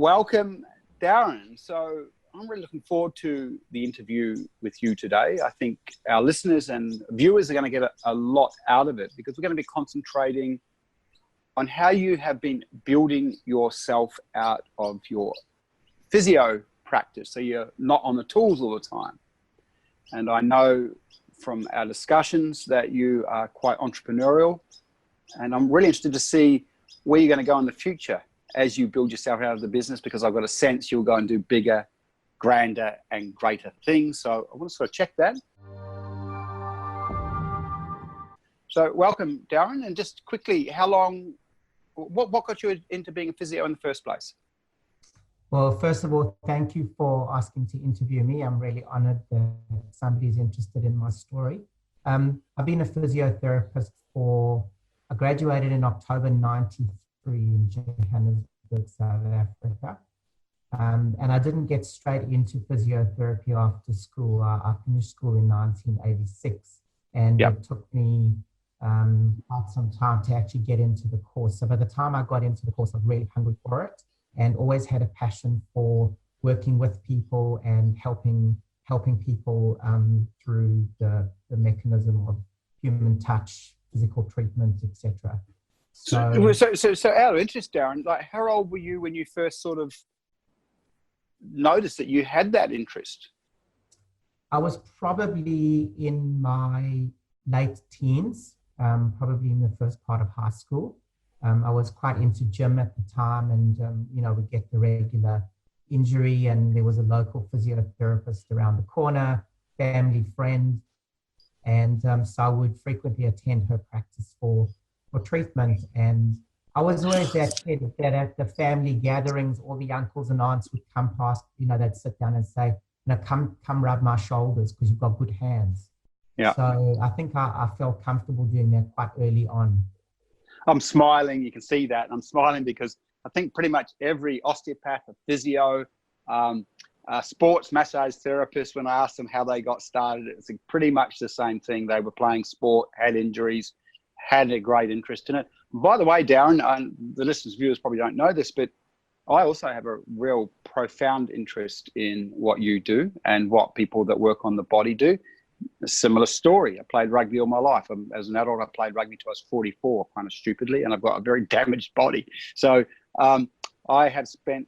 welcome, Darren. So I'm really looking forward to the interview with you today. I think our listeners and viewers are going to get a lot out of it because we're going to be concentrating on how you have been building yourself out of your physio practice, so you're not on the tools all the time. And I know from our discussions that you are quite entrepreneurial, and I'm really interested to see where you're going to go in the future as you build yourself out of the business, because I've got a sense you'll go and do bigger, grander and greater things. So I want to sort of check that. So welcome, Darren. And just quickly, what got you into being a physio in the first place? Well, first of all, thank you for asking to interview me. I'm really honored that somebody's interested in my story. I've been a physiotherapist I graduated in October 93 in Johannesburg, South Africa. And I didn't get straight into physiotherapy after school. I finished school in 1986, and It took me quite some time to actually get into the course. So by the time I got into the course, I was really hungry for it, and always had a passion for working with people and helping people through the mechanism of human touch, physical treatment, etc. So out of interest, Darren, like how old were you when you first sort of noticed that you had that interest? I was probably in my late teens, probably in the first part of high school. I was quite into gym at the time, and we'd get the regular injury, and there was a local physiotherapist around the corner, family friend, and so I would frequently attend her practice for treatment. And I was always that kid that at the family gatherings, all the uncles and aunts would come past, they'd sit down and say, come rub my shoulders because you've got good hands. Yeah. So I think I felt comfortable doing that quite early on. I'm smiling. You can see that. I'm smiling because I think pretty much every osteopath, a physio, sports massage therapist, when I asked them how they got started, it's pretty much the same thing. They were playing sport, had injuries, had a great interest in it. By the way, Darren, the listeners, viewers probably don't know this, but I also have a real profound interest in what you do and what people that work on the body do. A similar story. I played rugby all my life. As an adult, I played rugby till I was 44, kind of stupidly, and I've got a very damaged body. So I have spent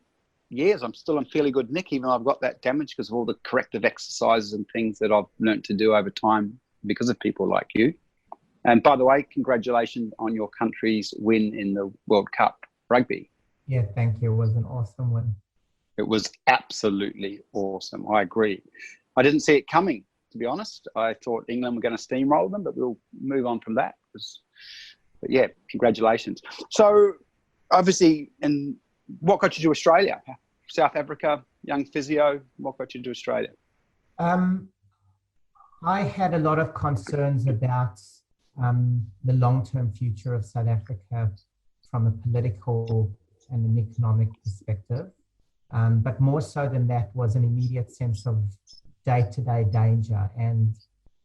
years, I'm still in fairly good nick, even though I've got that damage because of all the corrective exercises and things that I've learned to do over time because of people like you. And by the way, congratulations on your country's win in the World Cup rugby. Yeah, thank you. It was an awesome win. It was absolutely awesome. I agree. I didn't see it coming, to be honest. I thought England were going to steamroll them, but we'll move on from that. But yeah, congratulations. So obviously, and what got you to Australia? South Africa, young physio, what got you to Australia? I had a lot of concerns about the long-term future of South Africa from a political and an economic perspective. But more so than that was an immediate sense of day-to-day danger. And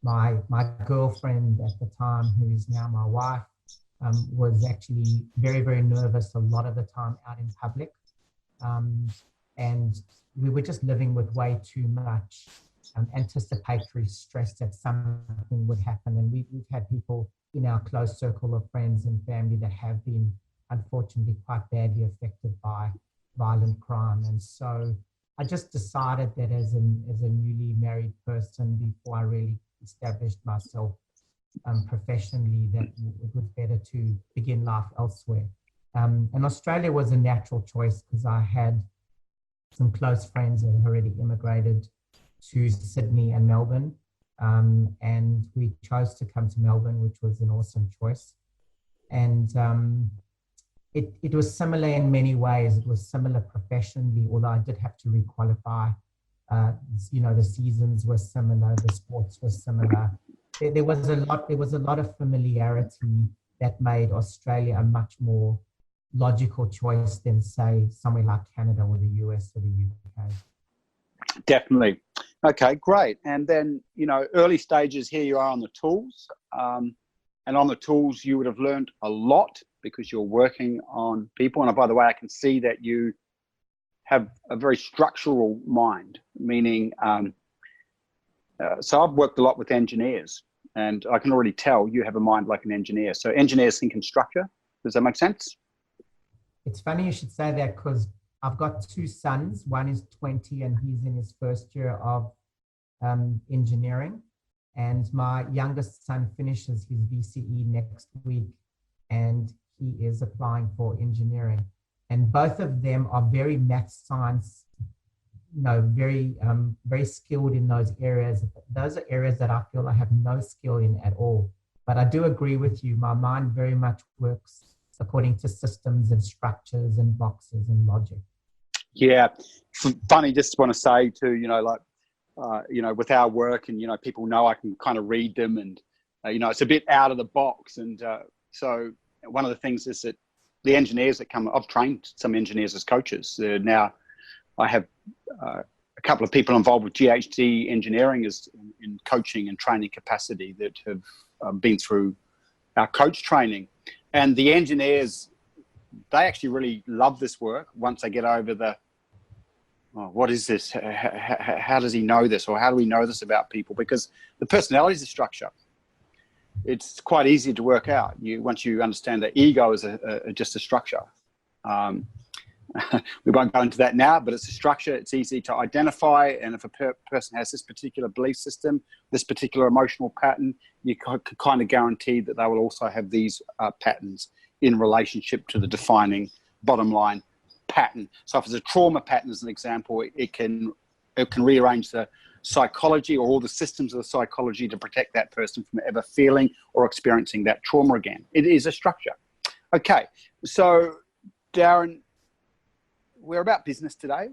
my girlfriend at the time, who is now my wife, was actually very, very nervous a lot of the time out in public. And we were just living with way too much anticipatory stress that something would happen. And we've had people in our close circle of friends and family that have been unfortunately quite badly affected by violent crime. And so I just decided that as a newly married person, before I really established myself professionally, that it was better to begin life elsewhere. And Australia was a natural choice because I had some close friends that had already immigrated to Sydney and Melbourne. And we chose to come to Melbourne, which was an awesome choice. And it was similar in many ways. It was similar professionally, although I did have to requalify. The seasons were similar, the sports were similar. There was a lot of familiarity that made Australia a much more logical choice than, say, somewhere like Canada or the US or the UK. Definitely. Okay, great. And then, early stages, here you are on the tools. And on the tools, you would have learned a lot because you're working on people. And by the way, I can see that you have a very structural mind, meaning, so I've worked a lot with engineers, and I can already tell you have a mind like an engineer. So engineers think in structure. Does that make sense? It's funny you should say that, because I've got two sons. One is 20 and he's in his first year of engineering. And my youngest son finishes his VCE next week and he is applying for engineering. And both of them are very math science, very skilled in those areas. Those are areas that I feel I have no skill in at all. But I do agree with you. My mind very much works according to systems and structures and boxes and logic. Yeah. Funny, just want to say too, with our work and, people know I can kind of read them and, it's a bit out of the box. And so one of the things is that the engineers that come, I've trained some engineers as coaches. Now I have a couple of people involved with GHD engineering in coaching and training capacity that have been through our coach training. And the engineers, they actually really love this work once they get over what is this? How does he know this? Or how do we know this about people? Because the personality is a structure. It's quite easy to work out. Once you understand that ego is just a structure. We won't go into that now, but it's a structure. It's easy to identify. And if a person has this particular belief system, this particular emotional pattern, you can kind of guarantee that they will also have these patterns in relationship to the defining bottom line pattern. So if it's a trauma pattern, as an example, it can rearrange the psychology or all the systems of the psychology to protect that person from ever feeling or experiencing that trauma again. It is a structure. Okay, so Darren, we're about business today.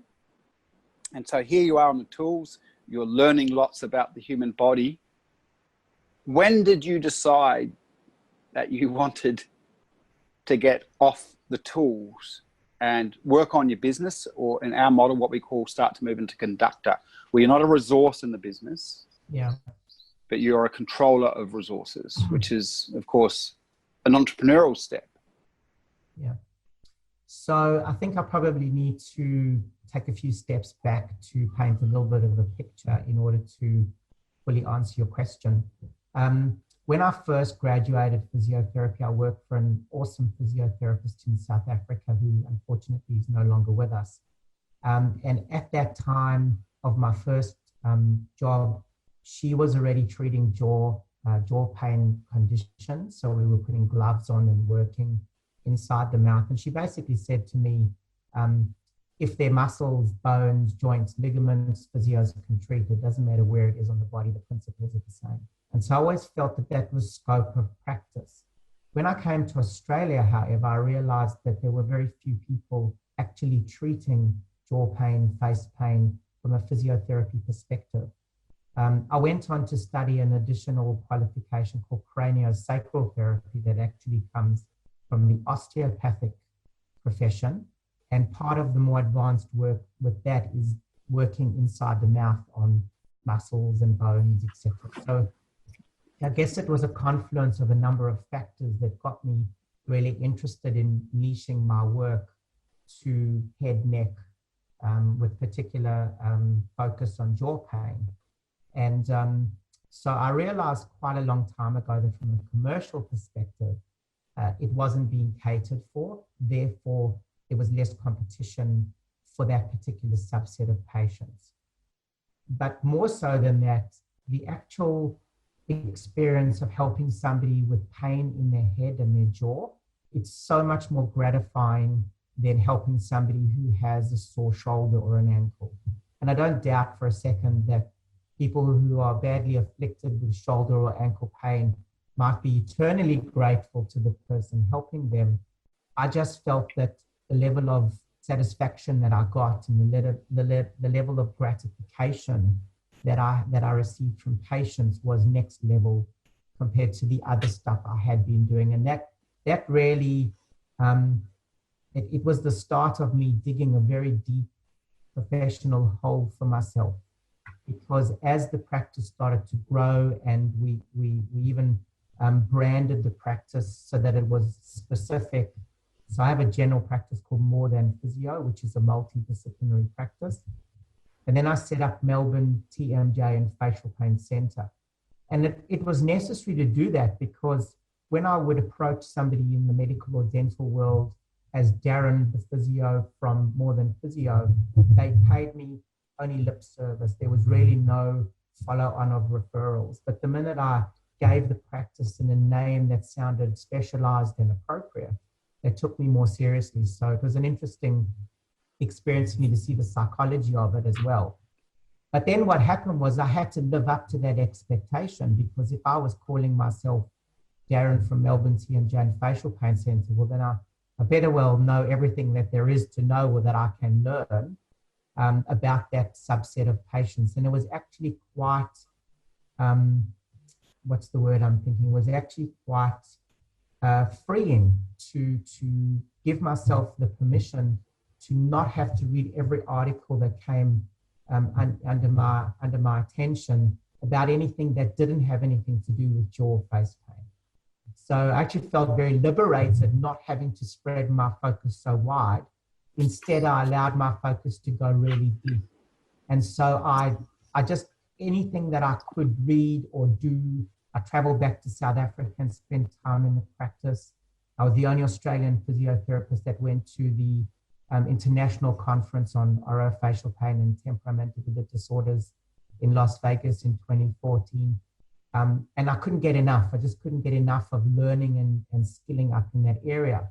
And so here you are on the tools. You're learning lots about the human body. When did you decide that you wanted to get off the tools and work on your business, or in our model, what we call start to move into conductor, where you're not a resource in the business, but you're a controller of resources, which is, of course, an entrepreneurial step. Yeah. So I think I probably need to take a few steps back to paint a little bit of a picture in order to fully answer your question. When I first graduated physiotherapy, I worked for an awesome physiotherapist in South Africa who unfortunately is no longer with us. And at that time of my first job, she was already treating jaw pain conditions. So we were putting gloves on and working inside the mouth. And she basically said to me, if they're muscles, bones, joints, ligaments, physios can treat. It doesn't matter where it is on the body, the principles are the same. And so I always felt that was scope of practice. When I came to Australia, however, I realized that there were very few people actually treating jaw pain, face pain from a physiotherapy perspective. I went on to study an additional qualification called craniosacral therapy that actually comes from the osteopathic profession. And part of the more advanced work with that is working inside the mouth on muscles and bones, etc. So I guess it was a confluence of a number of factors that got me really interested in niching my work to head, neck, with particular focus on jaw pain. And so I realized quite a long time ago that from a commercial perspective, it wasn't being catered for. Therefore, there was less competition for that particular subset of patients. But more so than that, the actual experience of helping somebody with pain in their head and their jaw, it's so much more gratifying than helping somebody who has a sore shoulder or an ankle. And I don't doubt for a second that people who are badly afflicted with shoulder or ankle pain might be eternally grateful to the person helping them. I just felt that the level of satisfaction that I got and the level of gratification that I received from patients was next level compared to the other stuff I had been doing. And that really, it was the start of me digging a very deep professional hole for myself. Because as the practice started to grow and we even branded the practice so that it was specific So I have a general practice called Mardon Physio, which is a multidisciplinary practice. And then I set up Melbourne TMJ and Facial Pain Centre. And it was necessary to do that because when I would approach somebody in the medical or dental world as Darren, the physio from Mardon Physio, they paid me only lip service. There was really no follow-on of referrals. But the minute I gave the practice in a name that sounded specialized and appropriate, they took me more seriously. So it was an interesting experience for me to see the psychology of it as well. But then what happened was I had to live up to that expectation, because if I was calling myself Darren from Melbourne TMJ and Facial Pain Centre, well, then I better well know everything that there is to know or that I can learn about that subset of patients. And it was actually quite, what's the word I'm thinking, it was actually quite freeing to give myself the permission to not have to read every article that came under my attention about anything that didn't have anything to do with jaw or face pain. So I actually felt very liberated not having to spread my focus so wide. Instead, I allowed my focus to go really deep. And so I just, anything that I could read or do, I traveled back to South Africa and spent time in the practice. I was the only Australian physiotherapist that went to the international conference on orofacial pain and temporomandibular disorders in Las Vegas in 2014. And I couldn't get enough. I just couldn't get enough of learning and skilling up in that area.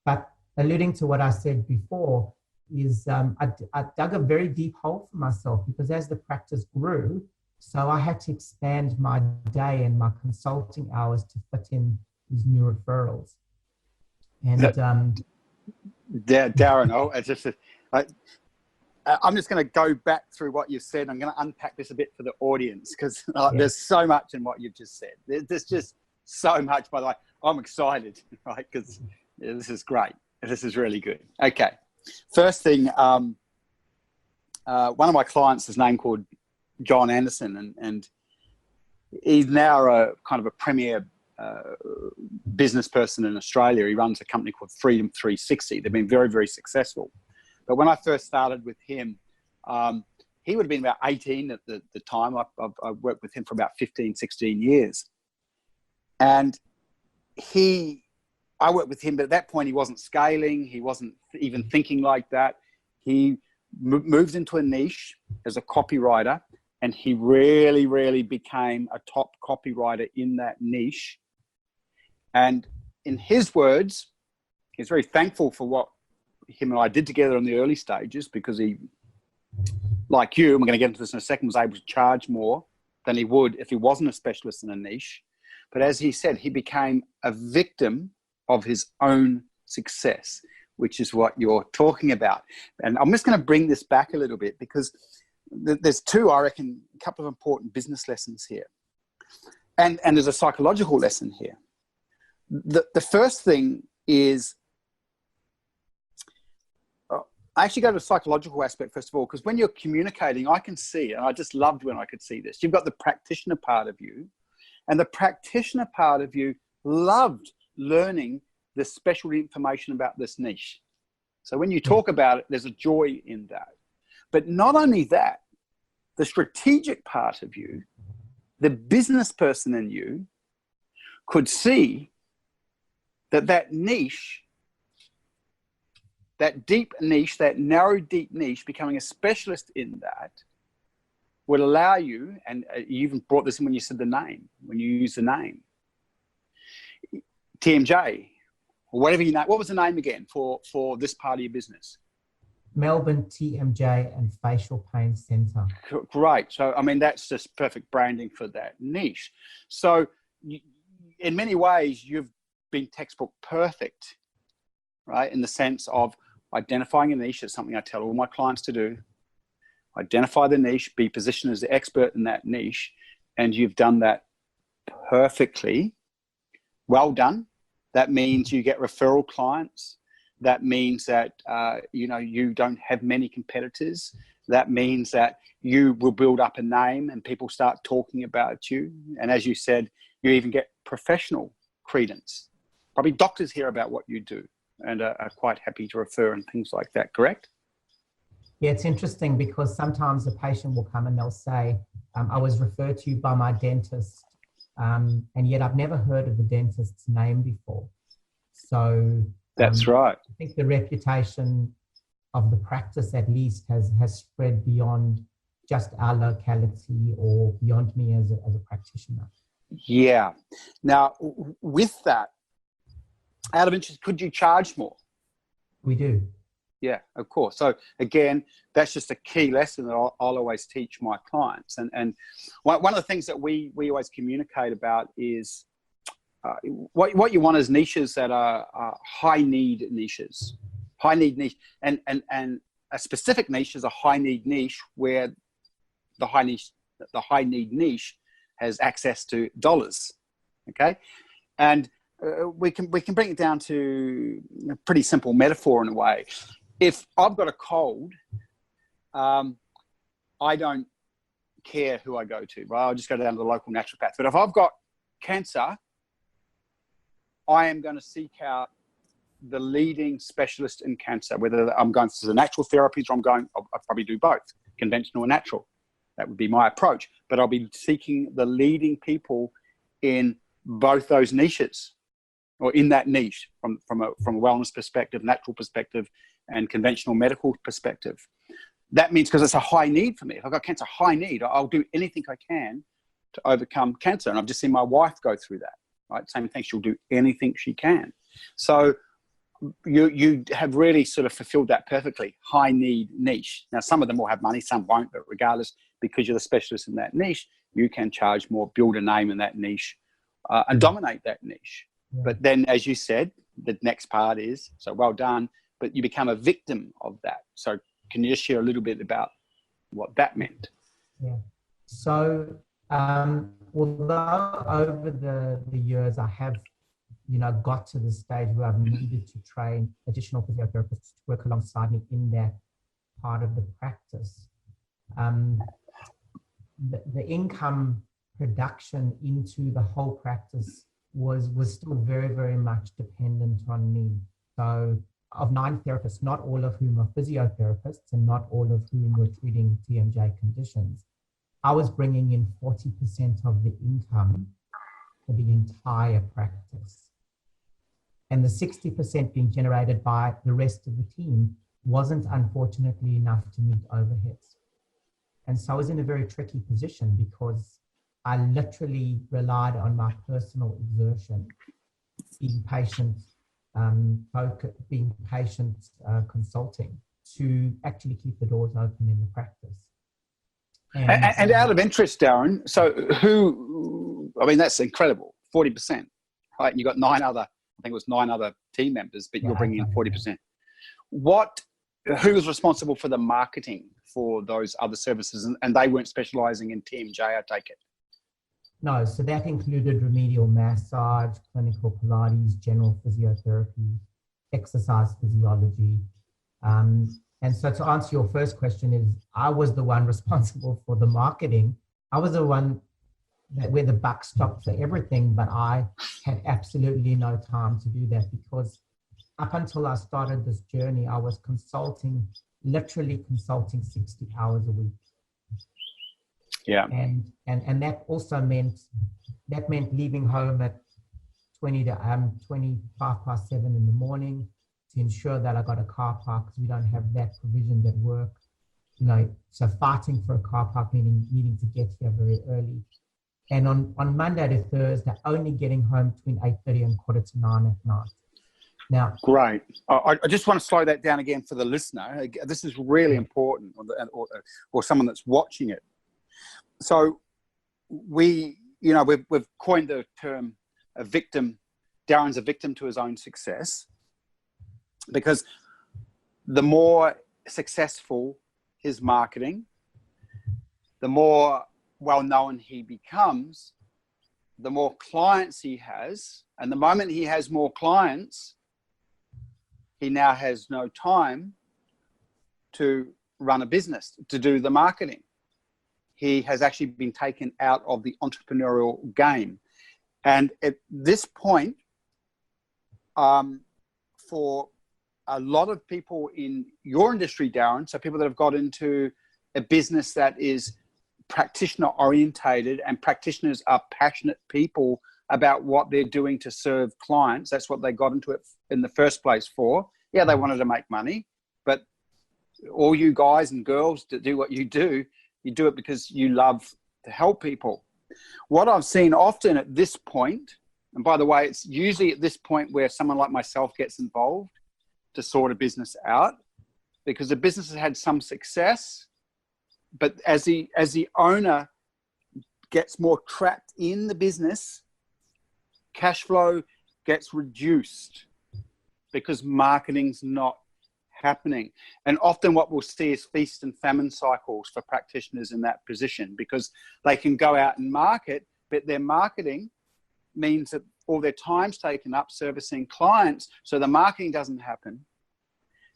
But alluding to what I said before is I dug a very deep hole for myself, because as the practice grew, so I had to expand my day and my consulting hours to fit in these new referrals. And Darren, I'm just going to go back through what you said. I'm going to unpack this a bit for the audience, because there's so much in what you've just said. There's just so much. By the way, I'm excited, right? Because this is great. This is really good. Okay. First thing, one of my clients is named called John Anderson, and he's now a kind of a premier business person in Australia. He runs a company called Freedom 360. They've been very, very successful. But when I first started with him, he would have been about 18 at the time. I worked with him for about 15, 16 years. And I worked with him, but at that point he wasn't scaling. He wasn't even thinking like that. He moved into a niche as a copywriter, and he really, really became a top copywriter in that niche. And in his words, he's very thankful for what him and I did together in the early stages, because he, like you, and we're going to get into this in a second, was able to charge more than he would if he wasn't a specialist in a niche. But as he said, he became a victim of his own success, which is what you're talking about. And I'm just going to bring this back a little bit, because there's two, I reckon, a couple of important business lessons here. And there's a psychological lesson here. The first thing is, I actually go to the psychological aspect first of all, because when you're communicating, I can see, and I just loved when I could see this, you've got the practitioner part of you, and the practitioner part of you loved learning the special information about this niche. So when you talk about it, there's a joy in that. But not only that, the strategic part of you, the business person in you, could see that niche, that deep niche, that narrow, deep niche, becoming a specialist in that would allow you, and you even brought this in when you said the name, when you use the name, TMJ, or whatever you know. What was the name again for this part of your business? Melbourne TMJ and Facial Pain Centre. Great. So, I mean, that's just perfect branding for that niche. So, in many ways, you've been textbook perfect, right? In the sense of identifying a niche. It's something I tell all my clients to do. Identify the niche, be positioned as the expert in that niche, and you've done that perfectly. Well done. That means you get referral clients. That means that, you don't have many competitors. That means that you will build up a name and people start talking about you. And as you said, you even get professional credence. Probably doctors hear about what you do. and are quite happy to refer and things like that, correct? Yeah, it's interesting because sometimes a patient will come and they'll say, I was referred to you by my dentist, and yet I've never heard of the dentist's name before. So that's right. I think the reputation of the practice at least has spread beyond just our locality or beyond me as a practitioner. Yeah. Now, with that, out of interest, could you charge more? We do. Yeah, of course. So again, that's just a key lesson that I'll always teach my clients. And one of the things that we always communicate about is what you want is niches that are high need niches, high need niche, and a specific niche is a high need niche where the high need niche has access to dollars. Okay, and we can bring it down to a pretty simple metaphor in a way. If I've got a cold, I don't care who I go to, right? I'll just go down to the local naturopath. But if I've got cancer, I am going to seek out the leading specialist in cancer, whether I'm going to the natural therapies or I'll probably do both, conventional and natural. That would be my approach. But I'll be seeking the leading people in both those niches, or in that niche from a wellness perspective, natural perspective, and conventional medical perspective. That means, because it's a high need for me. If I've got cancer, high need, I'll do anything I can to overcome cancer. And I've just seen my wife go through that, right? Same thing, she'll do anything she can. So you have really sort of fulfilled that perfectly, high need niche. Now, some of them will have money, some won't, but regardless, because you're the specialist in that niche, you can charge more, build a name in that niche, and dominate that niche. Yeah. But then, as you said, the next part is, so well done, but you become a victim of that. So can you just share a little bit about what that meant? Yeah. So although over the years I have, got to the stage where I've needed to train additional physiotherapists to work alongside me in that part of the practice, the income production into the whole practice was still very, very much dependent on me. So of 9 therapists, not all of whom are physiotherapists and not all of whom were treating TMJ conditions, I was bringing in 40% of the income for the entire practice. And the 60% being generated by the rest of the team wasn't, unfortunately, enough to meet overheads. And so I was in a very tricky position because I literally relied on my personal exertion, being patient consulting, to actually keep the doors open in the practice. And out of interest, Darren, so that's incredible, 40%, right? And you've got 9 other team members, but you're bringing in 40%. Who was responsible for the marketing for those other services? And they weren't specializing in TMJ, I take it. No, so that included remedial massage, clinical Pilates, general physiotherapy, exercise physiology. And so to answer your first question is, I was the one responsible for the marketing. I was the one where the buck stopped for everything, but I had absolutely no time to do that because up until I started this journey, I was literally consulting 60 hours a week. Yeah. And that also meant leaving home at 25 past 7 in the morning to ensure that I got a car park, because we don't have that provision at work. So fighting for a car park, meaning needing to get here very early. And on Monday to Thursday, only getting home between 8:30 and 8:45 at night. Now, great. I just want to slow that down again for the listener. This is really important, or someone that's watching it. So we've coined the term a victim. Darren's a victim to his own success, because the more successful his marketing, the more well-known he becomes, the more clients he has. And the moment he has more clients, he now has no time to run a business, to do the marketing. He has actually been taken out of the entrepreneurial game. And at this point, for a lot of people in your industry, Darren, so people that have got into a business that is practitioner orientated, and practitioners are passionate people about what they're doing to serve clients. That's what they got into it in the first place for. Yeah, they wanted to make money, but all you guys and girls that do what you do it because you love to help people. What I've seen often at this point, and by the way, it's usually at this point where someone like myself gets involved to sort a business out, because the business has had some success, but as the owner gets more trapped in the business, cash flow gets reduced because marketing's not happening. And often what we'll see is feast and famine cycles for practitioners in that position, because they can go out and market, but their marketing means that all their time's taken up servicing clients, so the marketing doesn't happen.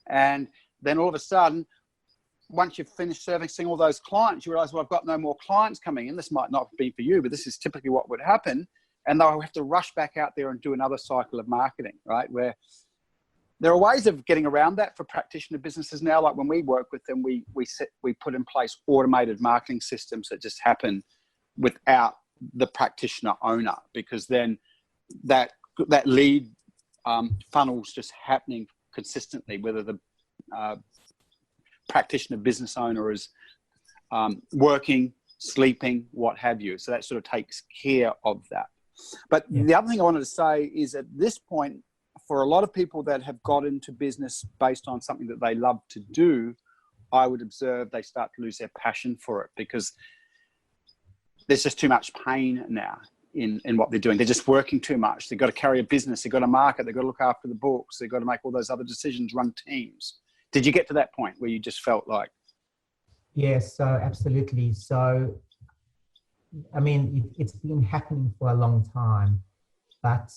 And then all of a sudden, once you've finished servicing all those clients, you realize, well, I've got no more clients coming in. This might not be for you, but this is typically what would happen. And they'll have to rush back out there and do another cycle of marketing, right? Where there are ways of getting around that for practitioner businesses now. Like when we work with them, we put in place automated marketing systems that just happen without the practitioner owner, because then that lead funnel's just happening consistently, whether the practitioner business owner is working, sleeping, what have you. So that sort of takes care of that. But the other thing I wanted to say is, at this point, for a lot of people that have got into business based on something that they love to do, I would observe they start to lose their passion for it, because there's just too much pain now in what they're doing. They're just working too much. They've got to carry a business. They've got to market. They've got to look after the books. They've got to make all those other decisions, run teams. Did you get to that point where you just felt like? Yes, so absolutely. So, I mean, it's been happening for a long time, but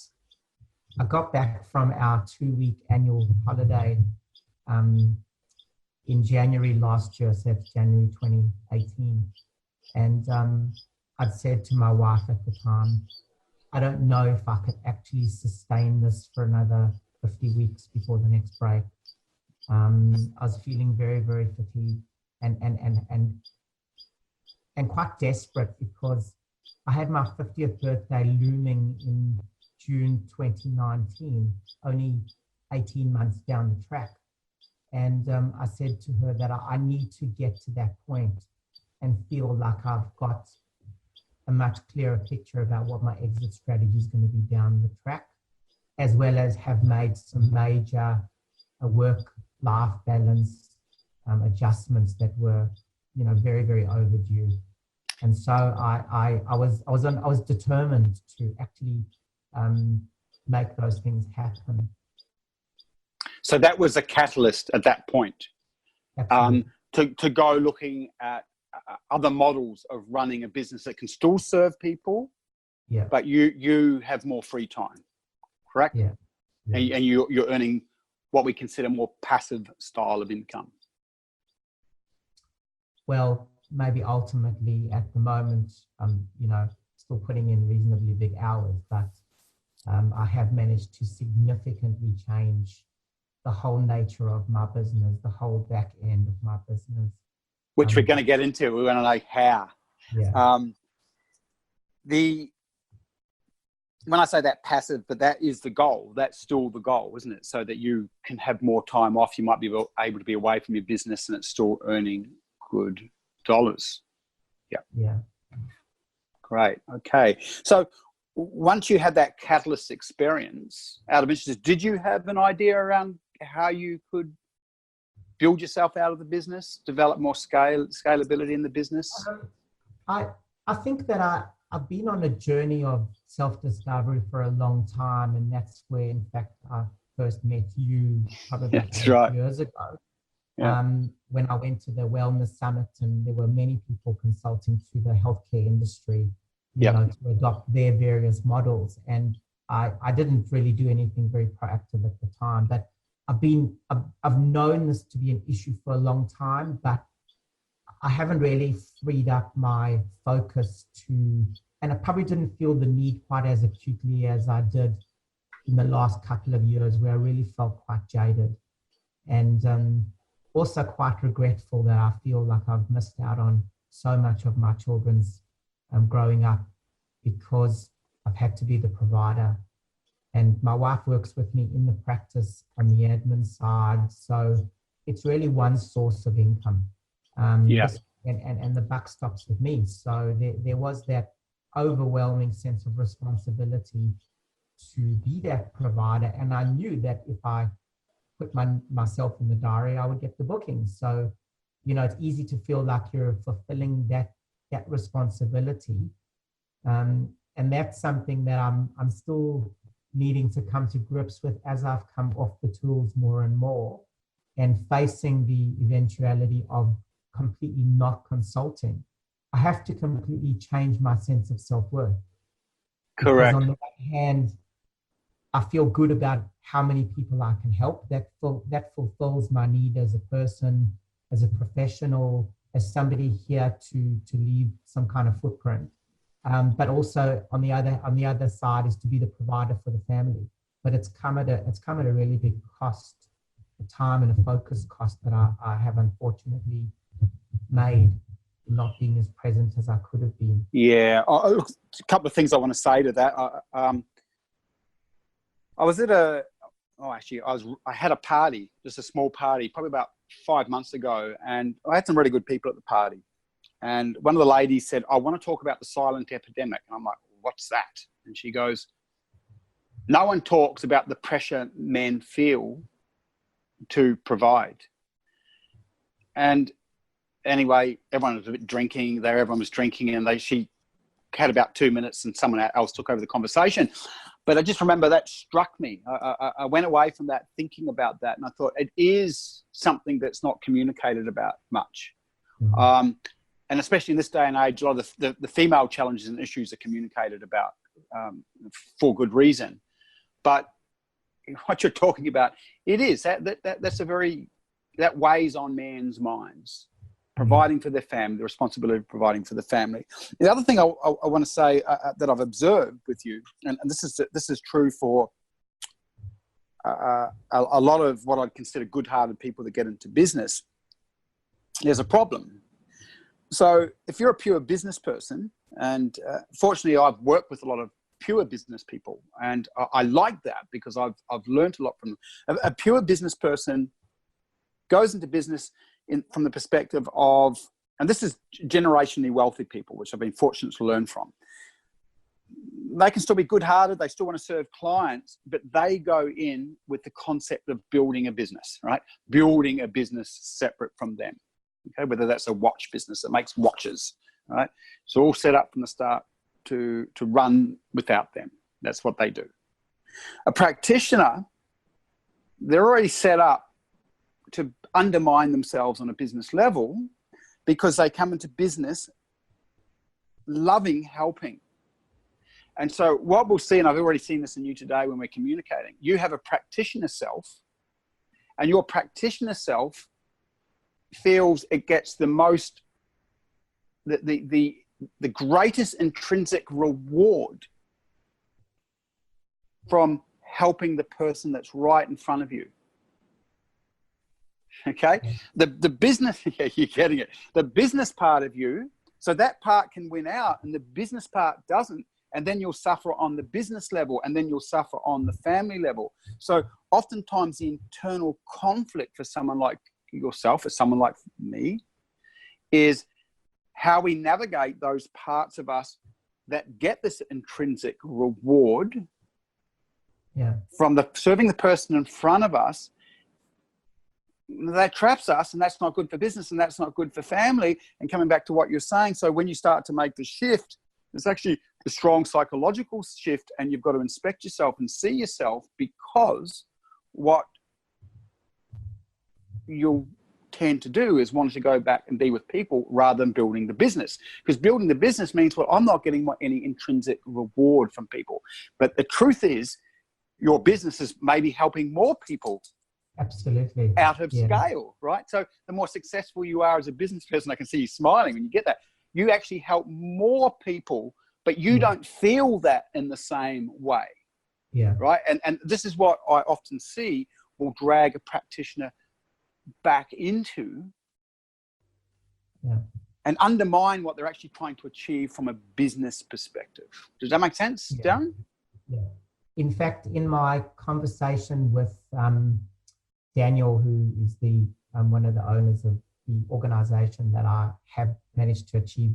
I got back from our 2-week annual holiday in January last year, so that's January 2018. And I'd said to my wife at the time, I don't know if I could actually sustain this for another 50 weeks before the next break. I was feeling very, very fatigued and quite desperate, because I had my 50th birthday looming in June 2019, only 18 months down the track. And I said to her that I need to get to that point and feel like I've got a much clearer picture about what my exit strategy is going to be down the track, as well as have made some major work-life balance adjustments that were, very, very overdue. And so I was determined to actually make those things happen. So that was a catalyst at that point, to go looking at other models of running a business that can still serve people, but you have more free time, correct? Yeah. And you're earning what we consider more passive style of income. Well, maybe ultimately at the moment, still putting in reasonably big hours, but I have managed to significantly change the whole nature of my business, the whole back end of my business. Which we're going to get into. We're going to know how. Yeah. When I say that passive, but that is the goal. That's still the goal, isn't it? So that you can have more time off. You might be able to be away from your business and it's still earning good dollars. Yeah. Great. Okay. So once you had that catalyst experience, out of interest, did you have an idea around how you could build yourself out of the business, develop more scalability in the business? I think that I've been on a journey of self-discovery for a long time, and that's where, in fact, I first met you probably 8 years ago. Yeah. When I went to the Wellness Summit, and there were many people consulting to the healthcare industry, to adopt their various models. And I didn't really do anything very proactive at the time, but I've known this to be an issue for a long time, but I haven't really freed up my focus and I probably didn't feel the need quite as acutely as I did in the last couple of years, where I really felt quite jaded. And also quite regretful that I feel like I've missed out on so much of my children's growing up because I've had to be the provider. And my wife works with me in the practice on the admin side. So it's really one source of income. And the buck stops with me. So there was that overwhelming sense of responsibility to be that provider. And I knew that if I put myself in the diary, I would get the bookings. So, it's easy to feel like you're fulfilling that responsibility. And that's something that I'm still needing to come to grips with as I've come off the tools more and more and facing the eventuality of completely not consulting. I have to completely change my sense of self-worth. Correct. Because on the one hand, I feel good about how many people I can help. That fulfills my need as a person, as a professional, as somebody here to leave some kind of footprint. But also on the other side is to be the provider for the family. But it's come at a really big cost, a time and a focus cost that I have unfortunately made, not being as present as I could have been. Yeah, a couple of things I want to say to that. I was at I had a party, just a small party, probably about 5 months ago, and I had some really good people at the party. And one of the ladies said, "I want to talk about the silent epidemic." And I'm like, "What's that?" And she goes, "No one talks about the pressure men feel to provide." And anyway, everyone was drinking. Everyone was drinking, and she had about 2 minutes, and someone else took over the conversation. But I just remember that struck me. I went away from that thinking about that, and I thought it is something that's not communicated about much. Mm-hmm. And especially in this day and age, a lot of the female challenges and issues are communicated about for good reason. But what you're talking about, it is that weighs on men's minds. Providing for their family, the responsibility of providing for the family. The other thing I want to say that I've observed with you, and this is true for a lot of what I'd consider good-hearted people that get into business, there's a problem. So if you're a pure business person, and fortunately I've worked with a lot of pure business people, and I like that because I've learned a lot from them. A pure business person goes into business from the perspective of, and this is generationally wealthy people, which I've been fortunate to learn from. They can still be good-hearted, they still want to serve clients, but they go in with the concept of building a business, right? Building a business separate from them, okay? Whether that's a watch business that makes watches, right? It's all set up from the start to run without them. That's what they do. A practitioner, they're already set up to undermine themselves on a business level because they come into business loving helping. And so what we'll see, and I've already seen this in you today when we're communicating, you have a practitioner self, and your practitioner self feels it gets the most, the greatest intrinsic reward from helping the person that's right in front of you. Okay, the business, yeah, you're getting it. The business part of you, so that part can win out and the business part doesn't, and then you'll suffer on the business level, and then you'll suffer on the family level. So oftentimes the internal conflict for someone like yourself, or someone like me, is how we navigate those parts of us that get this intrinsic reward from serving the person in front of us. That traps us, and that's not good for business, and that's not good for family. And coming back to what you're saying, so when you start to make the shift, it's actually a strong psychological shift, and you've got to inspect yourself and see yourself, because what you'll tend to do is want to go back and be with people rather than building the business. Because building the business means, well, I'm not getting any intrinsic reward from people. But the truth is, your business is maybe helping more people. Absolutely. Out of scale, right? So the more successful you are as a business person, I can see you smiling when you get that. You actually help more people, but you don't feel that in the same way. Yeah. Right. And this is what I often see will drag a practitioner back into Yeah. and undermine what they're actually trying to achieve from a business perspective. Does that make sense, Yeah. Darren? Yeah. In fact, in my conversation with Daniel, who is the one of the owners of the organization that I have managed to achieve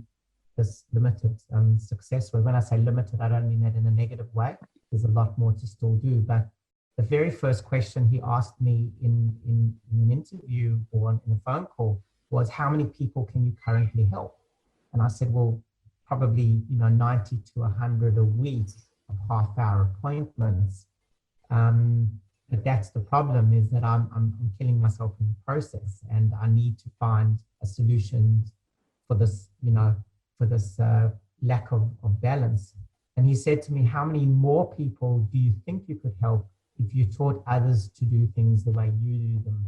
this limited success with. When I say limited, I don't mean that in a negative way. There's a lot more to still do. But the very first question he asked me in an interview or in a phone call was, how many people can you currently help? And I said, well, probably 90 to 100 a week of half-hour appointments. But that's the problem, is that I'm killing myself in the process, and I need to find a solution for this, for this lack of balance. And he said to me, how many more people do you think you could help if you taught others to do things the way you do them?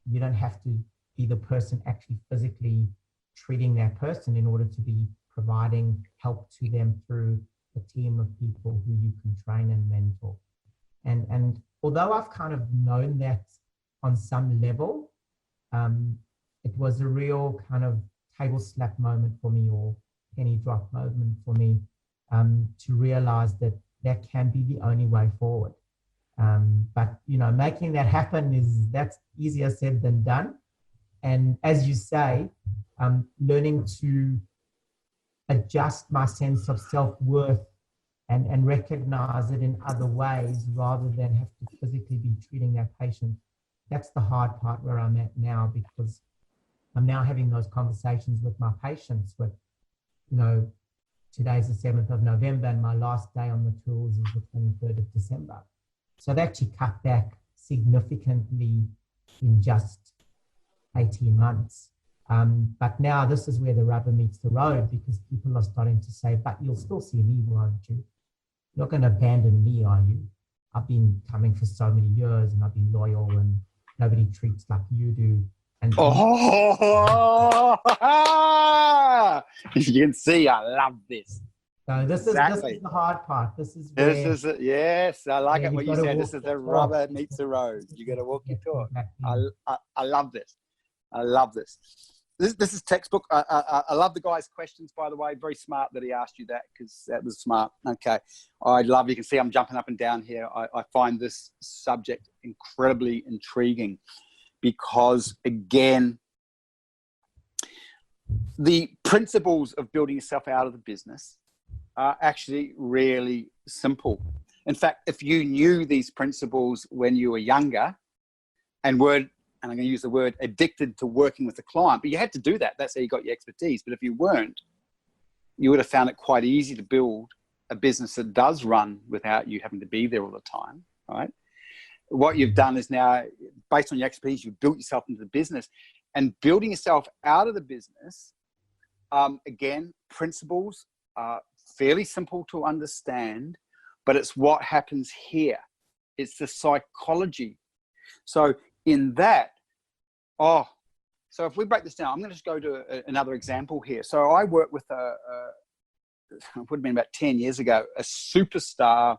You don't have to be the person actually physically treating that person in order to be providing help to them through a team of people who you can train and mentor. And although I've kind of known that on some level, it was a real kind of table slap moment for me, or penny drop moment for me, to realize that that can be the only way forward. But making that happen that's easier said than done. And as you say, learning to adjust my sense of self-worth and recognize it in other ways rather than have to physically be treating that patient. That's the hard part where I'm at now, because I'm now having those conversations with my patients with, today's the 7th of November and my last day on the tools is the 23rd of December. So they actually cut back significantly in just 18 months. But now this is where the rubber meets the road, because people are starting to say, but you'll still see me, won't you? You're not going to abandon me, are you? I've been coming for so many years and I've been loyal and nobody treats like you do. And you can see, I love this. So this is the hard part. Yes, I like it when you said this is the rubber meets the road. You got to walk your talk. I love this. I love this. This is textbook. I love the guy's questions, by the way. Very smart that he asked you that, because that was smart. Okay. You can see I'm jumping up and down here. I find this subject incredibly intriguing because, again, the principles of building yourself out of the business are actually really simple. In fact, if you knew these principles when you were younger and weren't, and I'm going to use the word, addicted to working with a client, but you had to do that. That's how you got your expertise. But if you weren't, you would have found it quite easy to build a business that does run without you having to be there all the time, right? What you've done is now, based on your expertise, you've built yourself into the business. And building yourself out of the business, again, principles are fairly simple to understand, but it's what happens here. It's the psychology. So in that, so if we break this down, I'm going to just go to another example here. So I worked with it would have been about 10 years ago, a superstar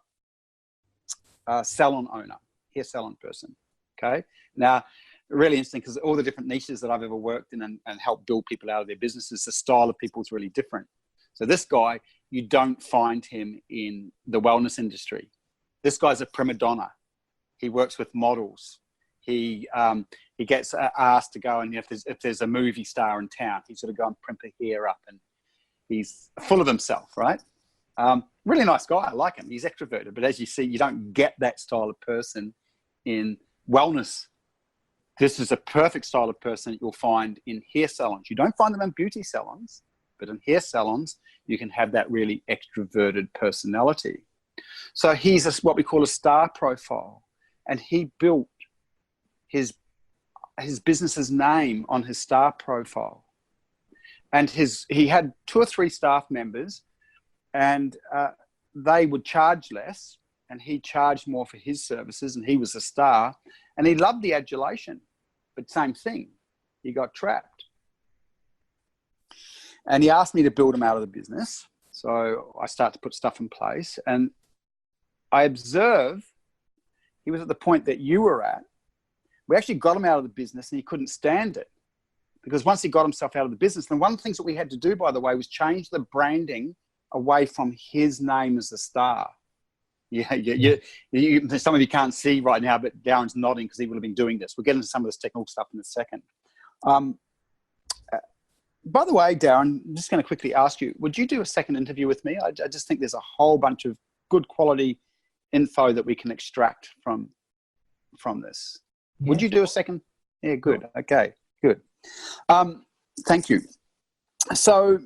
salon owner, hair salon person. Okay. Now, really interesting, because all the different niches that I've ever worked in and helped build people out of their businesses, the style of people is really different. So this guy, you don't find him in the wellness industry. This guy's a prima donna. He works with models. He gets asked to go, and if there's a movie star in town, he's sort of go and primp her hair up, and he's full of himself, right? Really nice guy. I like him. He's extroverted, but as you see, you don't get that style of person in wellness. This is a perfect style of person that you'll find in hair salons. You don't find them in beauty salons, but in hair salons, you can have that really extroverted personality. So he's what we call a star profile, and he built his business's name on his star profile. And he had 2 or 3 staff members, and they would charge less, and he charged more for his services, and he was a star, and he loved the adulation. But same thing, he got trapped. And he asked me to build him out of the business. So I started to put stuff in place, and I observed he was at the point that you were at, We actually got him out of the business and he couldn't stand it. Because once he got himself out of the business, then one of the things that we had to do, by the way, was change the branding away from his name as the star. Some of you can't see right now, but Darren's nodding because he would have been doing this. We'll get into some of this technical stuff in a second. By the way, Darren, I'm just going to quickly ask you, would you do a second interview with me? I just think there's a whole bunch of good quality info that we can extract from this. Yeah. Would you do a second? Yeah, good. Okay, good. Thank you. So,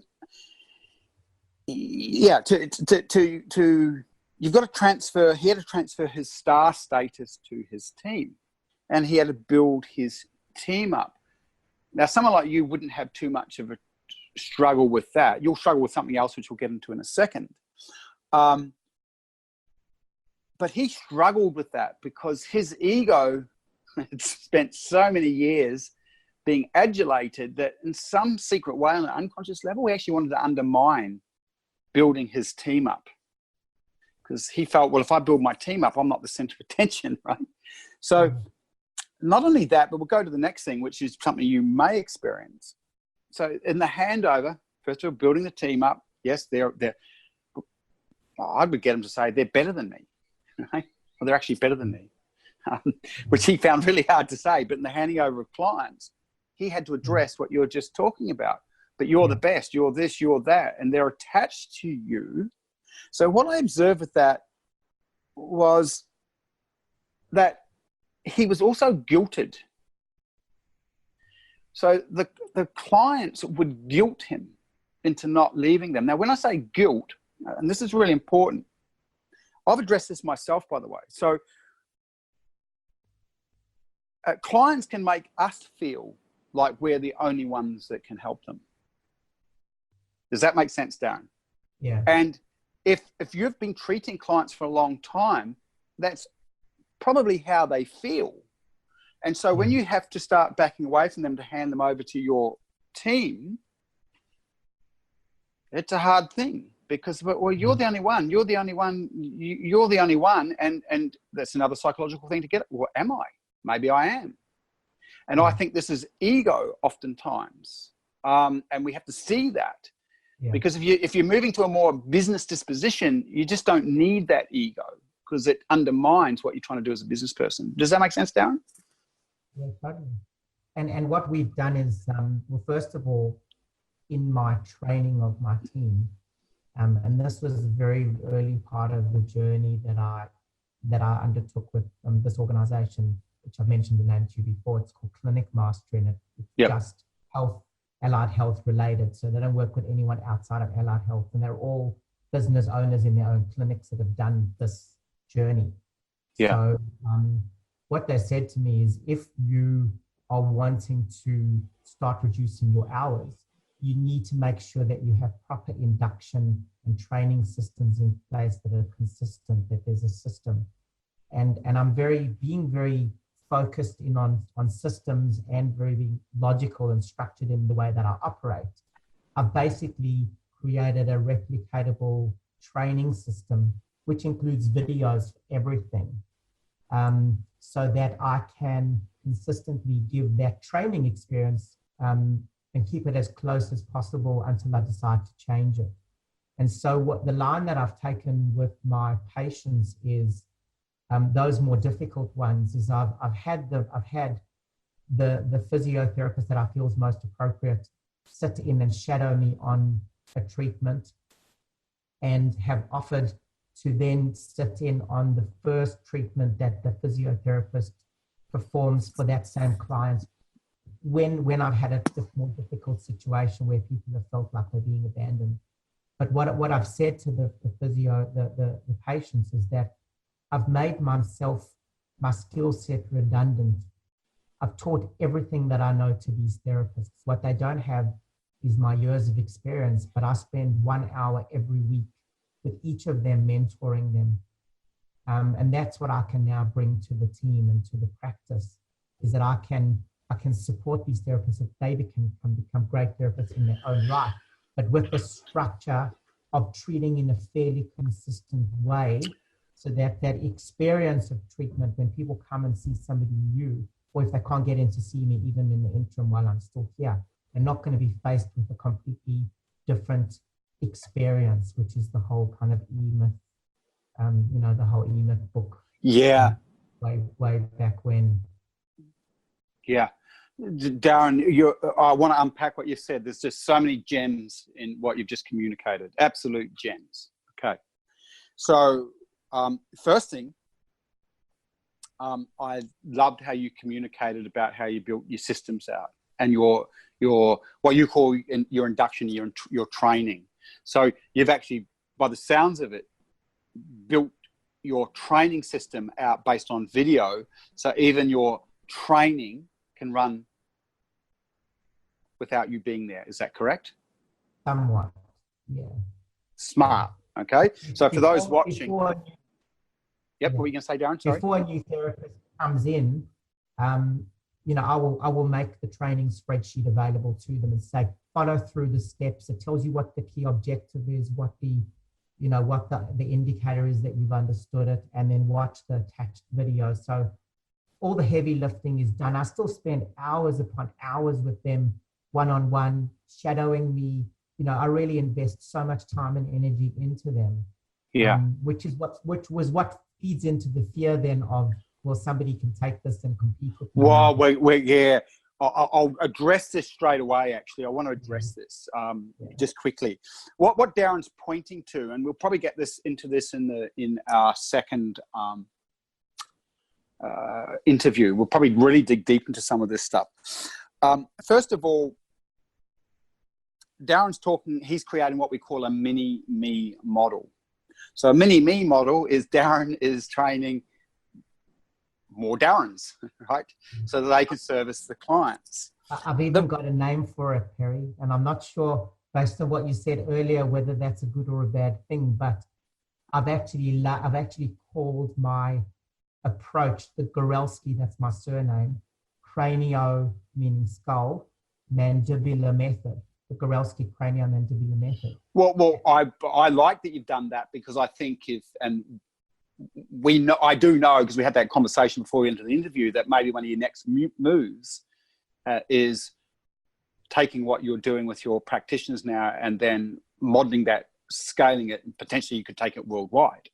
yeah, you've got to transfer, he had to transfer his star status to his team, and he had to build his team up. Now, someone like you wouldn't have too much of a struggle with that. You'll struggle with something else, which we'll get into in a second. But he struggled with that because his ego had spent so many years being adulated that in some secret way on an unconscious level, he actually wanted to undermine building his team up. Because he felt, well, if I build my team up, I'm not the center of attention, right? So not only that, but we'll go to the next thing, which is something you may experience. So in the handover, first of all, building the team up, yes, I would get him to say they're better than me, right? Well, they're actually better than me, which he found really hard to say. But in the handing over of clients, he had to address what you're just talking about. But you're the best, you're this, you're that, and they're attached to you. So what I observed with that was that he was also guilted. So the clients would guilt him into not leaving them. Now, when I say guilt, and this is really important, I've addressed this myself, by the way. So clients can make us feel like we're the only ones that can help them. Does that make sense, Darren? Yeah. And if you've been treating clients for a long time, that's probably how they feel. And so when you have to start backing away from them to hand them over to your team, it's a hard thing because, well, you're the only one. You're the only one. You're the only one. And that's another psychological thing to get. Well, am I? Maybe I am. And I think this is ego oftentimes. And we have to see that. Yeah. Because if you're moving to a more business disposition, you just don't need that ego because it undermines what you're trying to do as a business person. Does that make sense, Darren? Yeah, totally. And what we've done is, well, first of all, in my training of my team, and this was a very early part of the journey that I undertook with this organization, which I've mentioned the name to you before. It's called Clinic Mastery, and it's just allied health related. So they don't work with anyone outside of allied health, and they're all business owners in their own clinics that have done this journey. Yeah. So what they said to me is, if you are wanting to start reducing your hours, you need to make sure that you have proper induction and training systems in place that are consistent, that there's a system. And I'm being very focused in on systems and very logical and structured in the way that I operate. I've basically created a replicatable training system, which includes videos for everything, so that I can consistently give that training experience and keep it as close as possible until I decide to change it. And so what the line that I've taken with my patients is, those more difficult ones, is I've had the physiotherapist that I feel is most appropriate sit in and shadow me on a treatment, and have offered to then sit in on the first treatment that the physiotherapist performs for that same client when I've had a more difficult situation where people have felt like they're being abandoned. But what I've said to the patients is that I've made my skill set redundant. I've taught everything that I know to these therapists. What they don't have is my years of experience, but I spend 1 hour every week with each of them, mentoring them. And that's what I can now bring to the team and to the practice, is that I can support these therapists if they can become great therapists in their own right, but with the structure of treating in a fairly consistent way, so that experience of treatment, when people come and see somebody new, or if they can't get in to see me even in the interim while I'm still here, they're not going to be faced with a completely different experience, which is the whole kind of E-Myth, the whole E-Myth book. Yeah. Way back when. Yeah. Darren, I want to unpack what you said. There's just so many gems in what you've just communicated. Absolute gems. Okay. So, first thing, I loved how you communicated about how you built your systems out and your what you call your induction, your training. So you've actually, by the sounds of it, built your training system out based on video. So even your training can run without you being there. Is that correct? Somewhat, yeah. Smart. Okay. So for those watching, what were you going to say, Darren? Sorry. Before a new therapist comes in, I will make the training spreadsheet available to them and say, follow through the steps. It tells you what the key objective is, what the indicator is that you've understood it, and then watch the attached video. So all the heavy lifting is done. I still spend hours upon hours with them, one-on-one, shadowing me. I really invest so much time and energy into them. Yeah. Which was what feeds into the fear then of, well, somebody can take this and compete with me. Well, I'll address this straight away, actually. I want to address this just quickly. What Darren's pointing to, and we'll probably get into this in our second interview. We'll probably really dig deep into some of this stuff. First of all, he's creating what we call a mini-me model. So a mini-me model is Darren is training more Darrens, right? So that they can service the clients. I've even got a name for it, Perry, and I'm not sure, based on what you said earlier, whether that's a good or a bad thing, but I've actually called my approach the Gorelski, that's my surname, cranio, meaning skull, mandibular method. The Gorelski cranio-mandibular method. Well, I like that you've done that, because I think I do know, because we had that conversation before we entered the interview, that maybe one of your next moves is taking what you're doing with your practitioners now and then modeling that, scaling it, and potentially you could take it worldwide.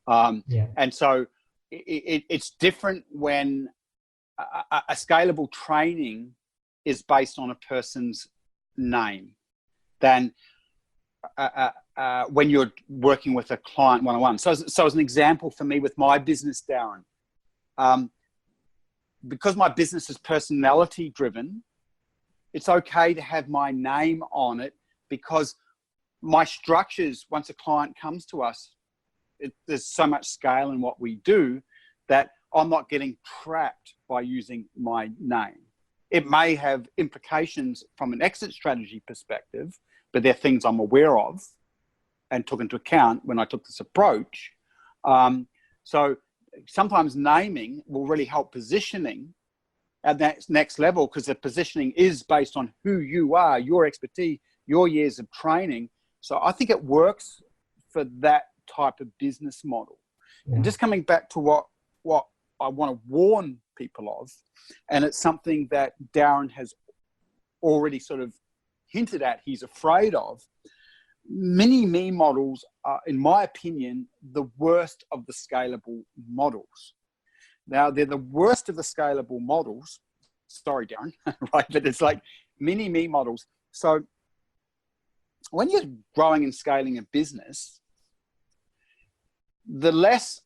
And so it's different when a scalable training is based on a person's name than when you're working with a client one-on-one. So as an example for me with my business, Darren, because my business is personality driven, it's okay to have my name on it, because my structures, once a client comes to us, there's so much scale in what we do that I'm not getting trapped by using my name. It may have implications from an exit strategy perspective, but they're things I'm aware of and took into account when I took this approach. So sometimes naming will really help positioning at that next level, because the positioning is based on who you are, your expertise, your years of training. So I think it works for that type of business model. Yeah. And just coming back to what I want to warn people of, and it's something that Darren has already sort of hinted at he's afraid of. Mini-me models are, in my opinion, the worst of the scalable models. Now, they're the worst of the scalable models. Sorry, Darren, right? But it's like mini-me models. So when you're growing and scaling a business, the less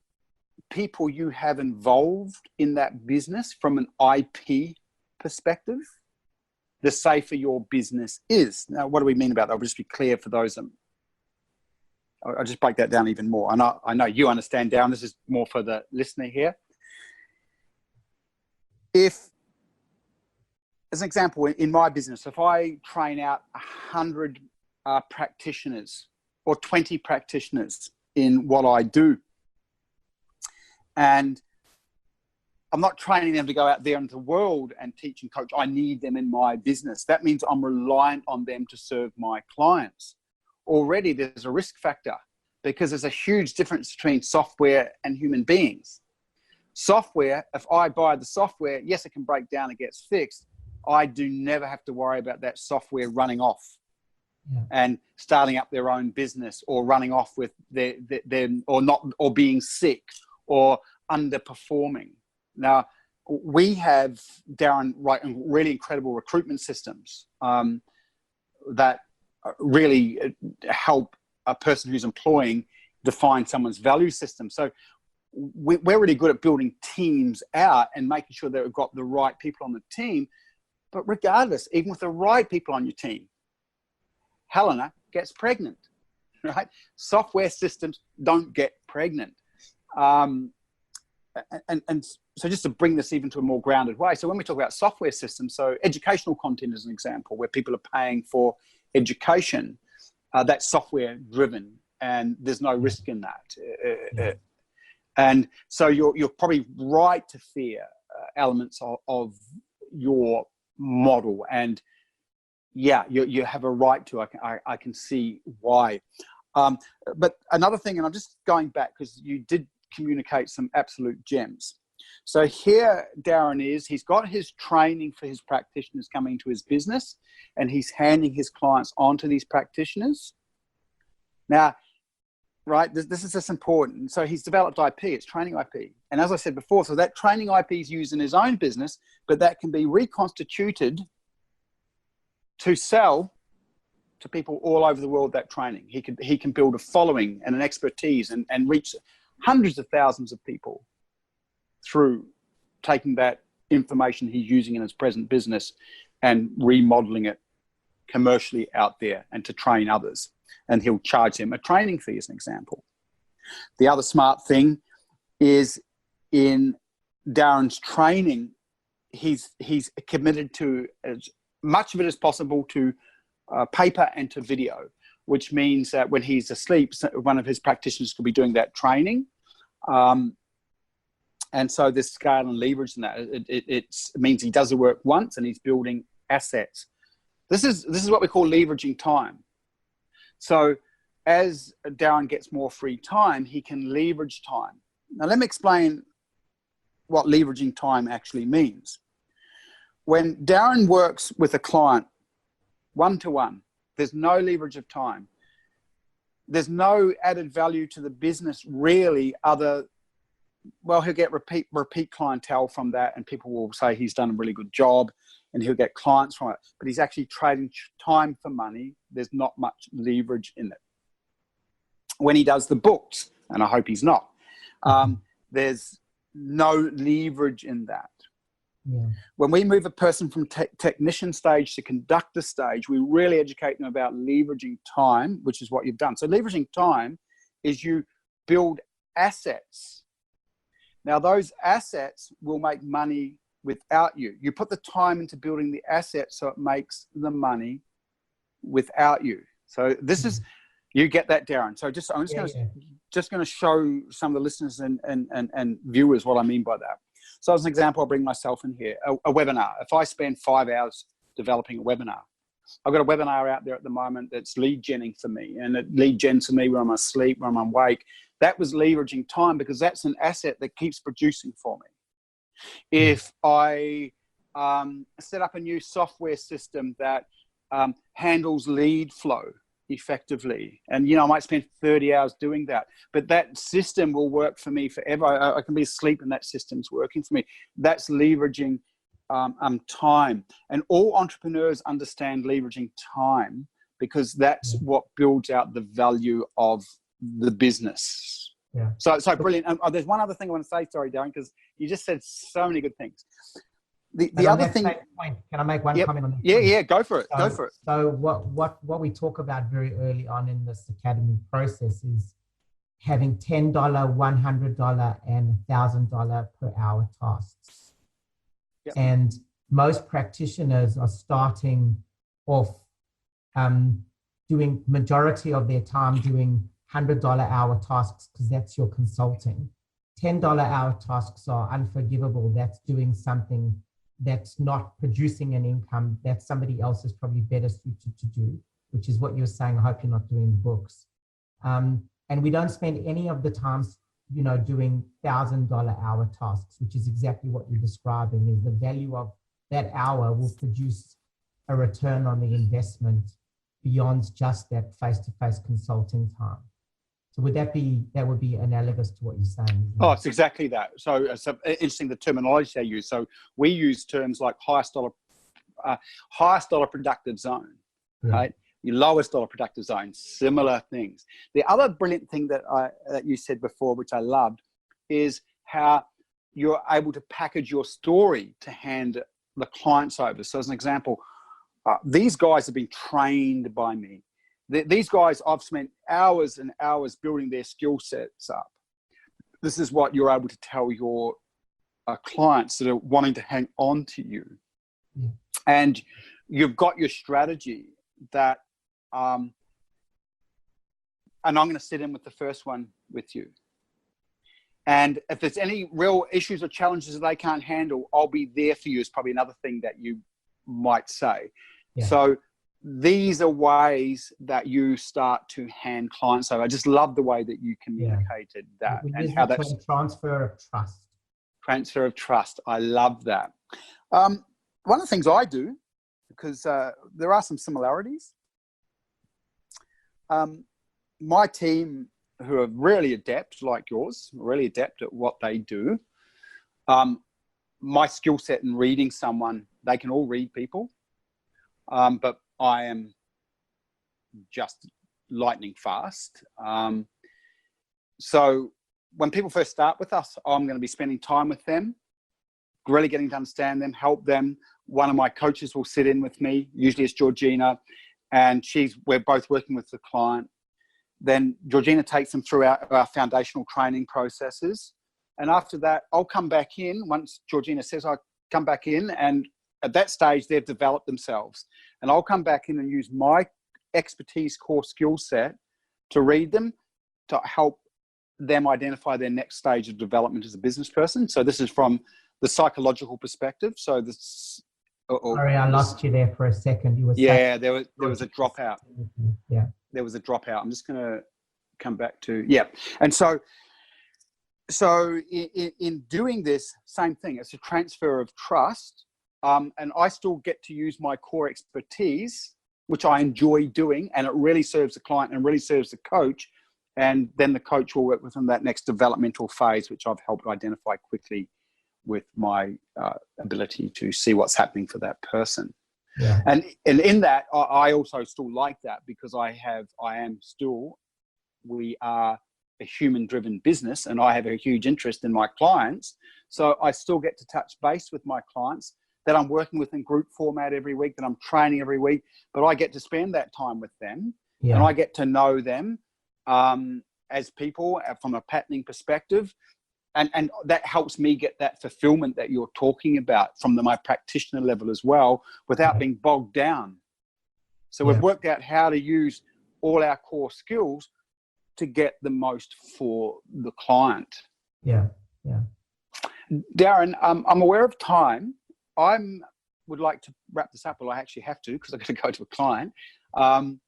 people you have involved in that business from an IP perspective, the safer your business is. Now, what do we mean about that? I'll just be clear for those. I'll just break that down even more. And I know you understand, Darren. This is more for the listener here. If, as an example, in my business, if I train out 100 practitioners or 20 practitioners in what I do, and I'm not training them to go out there into the world and teach and coach. I need them in my business. That means I'm reliant on them to serve my clients. Already there's a risk factor, because there's a huge difference between software and human beings. Software, if I buy the software, yes, it can break down and gets fixed. I do never have to worry about that software running off and starting up their own business, or running off with their or being sick or underperforming. Now, we have, Darren, really incredible recruitment systems that really help a person who's employing define someone's value system. So we're really good at building teams out and making sure that we've got the right people on the team. But regardless, even with the right people on your team, Helena gets pregnant, right? Software systems don't get pregnant. And so just to bring this even to a more grounded way. So when we talk about software systems, so educational content is an example where people are paying for education, that's software driven, and there's no risk in that. And so you're probably right to fear elements of your model, and you have a right to. I can see why. But another thing, and I'm just going back because you did communicate some absolute gems. So here Darren he's got his training for his practitioners coming to his business, and he's handing his clients on to these practitioners. Now, right, this is just important. So he's developed IP, it's training IP. And as I said before, so that training IP is used in his own business, but that can be reconstituted to sell to people all over the world, that training. He can build a following and an expertise and reach hundreds of thousands of people through taking that information he's using in his present business and remodeling it commercially out there and to train others. And he'll charge them a training fee as an example. The other smart thing is in Darren's training, he's committed to as much of it as possible to paper and to video, which means that when he's asleep, one of his practitioners could be doing that training. And so there's scale and leverage in that. It means he does the work once and he's building assets. This is what we call leveraging time. So as Darren gets more free time, he can leverage time. Now, let me explain what leveraging time actually means. When Darren works with a client one-to-one, there's no leverage of time. There's no added value to the business really he'll get repeat clientele from that, and people will say he's done a really good job and he'll get clients from it, but he's actually trading time for money. There's not much leverage in it. When he does the books, and I hope he's not, there's no leverage in that. Yeah. When we move a person from technician stage to conductor stage, we really educate them about leveraging time, which is what you've done. So leveraging time is you build assets. Now, those assets will make money without you. You put the time into building the assets so it makes the money without you. So this is, you get that, Darren. So I'm just going to show some of the listeners and viewers what I mean by that. So as an example, I'll bring myself in here, a webinar. If I spend 5 hours developing a webinar, I've got a webinar out there at the moment that's lead genning for me, and it lead gens for me when I'm asleep, when I'm awake. That was leveraging time because that's an asset that keeps producing for me. If I set up a new software system that handles lead flow effectively, and I might spend 30 hours doing that, but that system will work for me forever. I can be asleep and that system's working for me. That's leveraging time, and all entrepreneurs understand leveraging time because that's what builds out the value of the business. Yeah. So brilliant. There's one other thing I want to say, sorry, Darren, because you just said so many good things. The other thing. Point, can I make one comment on that? Yeah, go for it. Go for it. So what we talk about very early on in this academy process is having $10, $100, and $1,000 per hour tasks. Yep. And most practitioners are starting off doing majority of their time doing $100 hour tasks because that's your consulting. $10 hour tasks are unforgivable. That's doing something that's not producing an income that somebody else is probably better suited to do, which is what you're saying. I hope you're not doing books. And we don't spend any of the time doing $1,000 hour tasks, which is exactly what you're describing, is the value of that hour will produce a return on the investment beyond just that face-to-face consulting time. So that would be analogous to what you're saying? Oh, it's exactly that. So it's interesting the terminology they use. So we use terms like highest dollar productive zone, right? Your lowest dollar productive zone, similar things. The other brilliant thing that you said before, which I loved, is how you're able to package your story to hand the clients over. So as an example, these guys have been trained by me. These guys, I've spent hours and hours building their skill sets up. This is what you're able to tell your clients that are wanting to hang on to you. Yeah. And you've got your strategy that, and I'm going to sit in with the first one with you. And if there's any real issues or challenges that they can't handle, I'll be there for you is probably another thing that you might say. Yeah. So these are ways that you start to hand clients over. I just love the way that you communicated that. And how that's transfer of trust. Transfer of trust. I love that. One of the things I do, because there are some similarities. My team, who are really adept, like yours, really adept at what they do. My skill set in reading someone, they can all read people, but I am just lightning fast. So when people first start with us, I'm going to be spending time with them, really getting to understand them, help them. One of my coaches will sit in with me, usually it's Georgina, and we're both working with the client. Then Georgina takes them through our foundational training processes. And after that, I'll come back in. Once Georgina says I come back in, and at that stage, they've developed themselves. And I'll come back in and use my expertise core skill set to read them, to help them identify their next stage of development as a business person. So this is from the psychological perspective. So this... Sorry, I lost you there for a second. You were saying, there was a dropout. Yeah. There was a dropout. I'm just going to come back to, And so in doing this, same thing. It's a transfer of trust. And I still get to use my core expertise, which I enjoy doing, and it really serves the client and really serves the coach. And then the coach will work within that next developmental phase, which I've helped identify quickly with my ability to see what's happening for that person. Yeah. And in that, I also still like that because we are a human-driven business, and I have a huge interest in my clients. So I still get to touch base with my clients that I'm working with in group format every week, that I'm training every week, but I get to spend that time with them, and I get to know them as people from a patterning perspective. And that helps me get that fulfillment that you're talking about from my practitioner level as well, without being bogged down. So we've worked out how to use all our core skills to get the most for the client. Yeah. Darren, I'm aware of time. Would like to wrap this up, but I actually have to because I've got to go to a client. I'd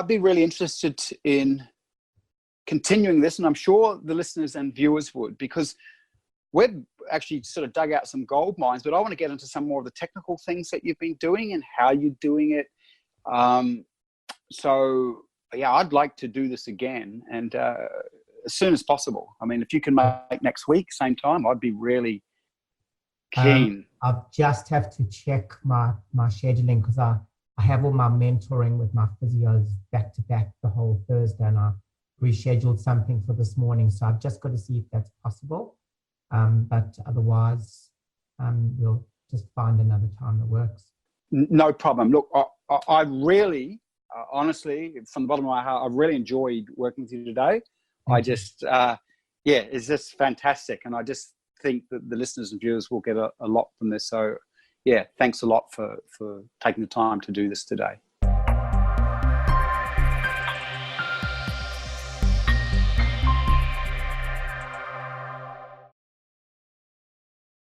be really interested in continuing this, and I'm sure the listeners and viewers would, because we've actually sort of dug out some gold mines, but I want to get into some more of the technical things that you've been doing and how you're doing it. I'd like to do this again, and as soon as possible. I mean, if you can make next week, same time, I'd be really keen. I just have to check my scheduling, because I have all my mentoring with my physios back to back the whole Thursday, and I rescheduled something for this morning. So I've just got to see if that's possible. But otherwise, we'll just find another time that works. No problem. Look, I really, honestly, from the bottom of my heart, I really enjoyed working with you today. I just, it's just fantastic. And I just think that the listeners and viewers will get a lot from this. So, thanks a lot for taking the time to do this today.